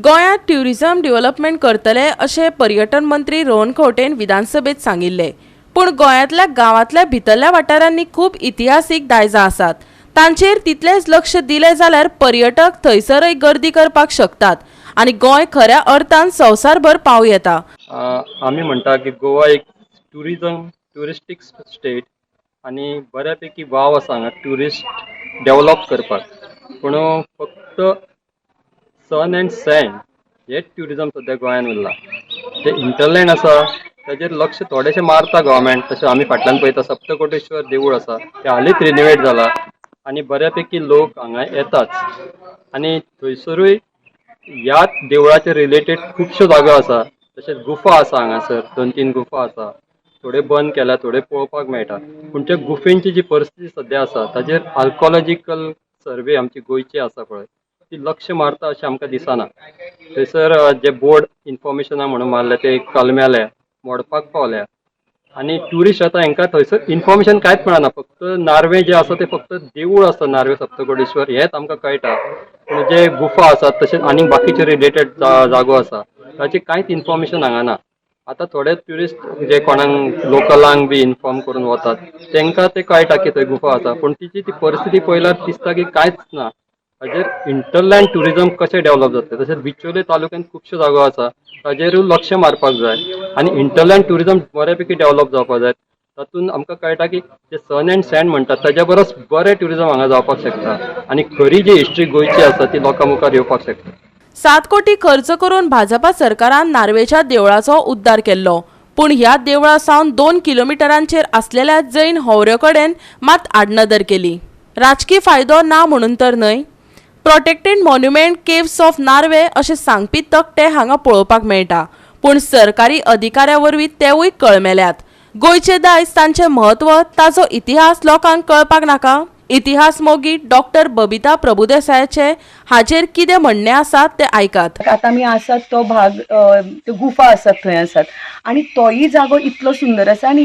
गोंयांत tourism development करतले अशें पर्यटन मंत्री रोहन खंवटेन विधानसभेत सांगिल्ले। पूण गोंयांतल्या गांवांतल्या भितरल्या वाठारांनी खूब इतिहासीक दायजां आसात। तांचेर तितलेंच लक्ष दिलें जाल्यार पर्यटक थंयसरय गर्दी करपाक शकतात आनी गोंय खऱ्या अर्थान संवसारभर पावं येता। आम्ही म्हणटा की गोवा एक ट्युरिस्टीक स्टेट आणि बऱ्यापैकी वाव आसा हांगा ट्युरिस्ट डेव्हलप करपाक। पूण फक्त सन एंड सँड हेच ट्युरिझम सध्या गोंयांत उरला। जे इंटरलँड आसा ताजेर लक्ष थोडेशें मारता गव्हर्मेंट। तशें आमी फाटल्यान पळयता सप्तकोटेश्वर देवूळ आसा तें हालींच रिनोवेट जाला आनी बऱ्यापैकी लोक हांगा येतात आनी थंयसरूय ह्याच देवळाचे रिलेटेड खुबश्यो जागो आसा। तशेंच गुफा आसा हांगासर 2-3 गुफा आसा, थोडे बंद केल्या, थोडे पळोवपाक मेळटा। पूण त्या गुफेंची जी परिस्थिती सध्या आसा ताजेर आर्कोलॉजिकल सर्वे आमची गोंयची आसा पळय ती लक्ष मारता अशें आमकां दिसना। थंयसर जे बोर्ड इन्फॉर्मेशना म्हणून मारले ते कलमेले मोडपाक पावल्या आनी ट्युरिस्ट येता हांकां थंयसर इन्फॉर्मेशन कांयच मेळना। फक्त नार्वे जे आसा ते फक्त देवूळ आसा नार्वे सप्तकोटेश्वर हेच आमकां कळटा, पूण जे गुफा आसात तशेंच आनी बाकीचे रिलेटेड जागो आसा ताची कांयच इन्फॉर्मेशन हांगा ना। आतां थोडे ट्युरिस्ट जे कोणाक लोकलांक बी इन्फॉर्म करून वतात तांकां ते कळटा की थंय गुफा आसा, पूण तिची ती परिस्थिती पळयल्यार दिसता की कांयच ना। हाजेर इंटरलँड ट्युरिझम कशें डेव्हलप जातलें। तशेंच बिचोले तालुक्यांत खुबश्यो जागो आसा ताजेरूय लक्ष मारपाक जाय आनी इंटरलँड ट्युरिझम बऱ्यापैकी डेव्हलप जावपाक जाय। तातूंत आमकां कळटा की जे सन एंड सँड म्हणटात ताच्या परस बरें ट्युरिझम हांगा जावपाक शकता आनी खरी जी हिस्ट्री गोंयची आसा ती लोकां मुखार येवपाक शकता। 7 कोटी खर्च करून भाजपा सरकारान नार्वेच्या देवळाचो उद्धार केल्लो, पूण ह्या देवळा सावन 2 किलोमिटरांचेर असलेल्या जैन होंवऱ्याकडेन मात आडनदर केली। राजकीय फायदो ना म्हणून तर न्हय। Protected monument caves of Norway अशें सांगपी तकटे हांगा पळोवपाक मेळटा, पूण सरकारी अधिकाऱ्या वरवीं तेवूय कळमेल्यात। गोंयचे दायज तांचें म्हत्व ताचो इतिहास लोकांक कळपाक नाका। इतिहास मोगी डॉक्टर बबिता प्रभुदेसायाचे हाजेर कितें म्हणणें आसा ते आयकात। आता आमी आसात तो भाग त्यो गुफा आसात थंय आसात आनी तोय जागो इतलो सुंदर आसा आनी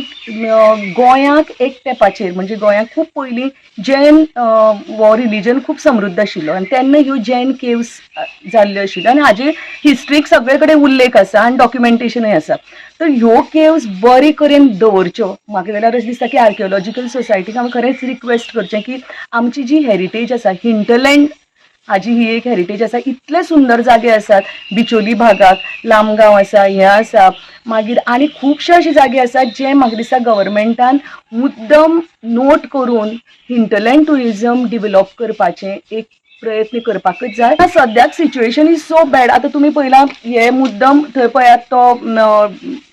गोंयाक एक तेंपाचेर म्हणजे गोंयाक खूब पयलीं जैन हो रिलीजन खूब समृद्ध आशिल्लो आनी तेन्ना ह्यो जैन केव्स जाल्ल्यो आशिल्ल्यो आनी हाजे हिस्ट्रीक सगळे कडेन उल्लेख आसा आनी डॉक्युमेंटेशनूय आसा। तर ह्यो केव्स बरे करून दवरच्यो। म्हाका जाल्यार अशें दिसता की आर्किओलॉजिकल सोसायटीक हांव खरेंच रिक्वेस्ट करचें की आमची जी हेरिटेज आसा हिंटरलँड हाजी ही एक हेरिटेज आसा। इतले सुंदर जागे आसात बिचोली भागाक, लामगांव आसा, हे आसा, मागीर आनी खुबशे अशे जागे आसात जे म्हाका दिसता गव्हर्मेंटान मुद्दम नोट करून हिंटरलँड ट्युरिझम डिवेलप करपाचे एक प्रयत्न करपाकच जाय। सद्याक सिच्युएशन इज सो बॅड। आतां तुमी पळयला हे मुद्दम थंय पळयात तो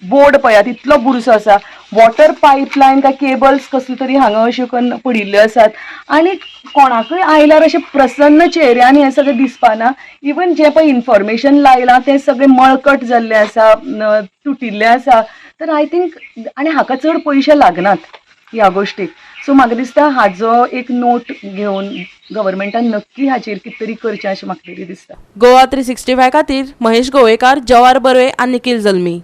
बोर्ड पळयात इतलो बुरसो आसा। वॉटर पायपलायन काय केबल्स कसले तरी हांगा अशे करून पडिल्ल्यो आसात आनी कोणाकूय आयल्यार अशें प्रसन्न चेहऱ्यान हें सगळें दिसपाना। इवन जे पळय इन्फॉर्मेशन लायलां तें सगळें मळकट जाल्लें आसा, तुटिल्लें आसा। तर आय थिंक आनी हाका चड पयशे लागनात ह्या गोश्टीक। सो म्हाका दिसता हाजो एक नोट घेवन गव्हर्मेंटान नक्की हाचेर कितें तरी करचें अशें म्हाका तरी दिसता। गोवा 365 खातीर महेश गोवेकार, जवाहर बर्वे आनी निखिल जल्मी।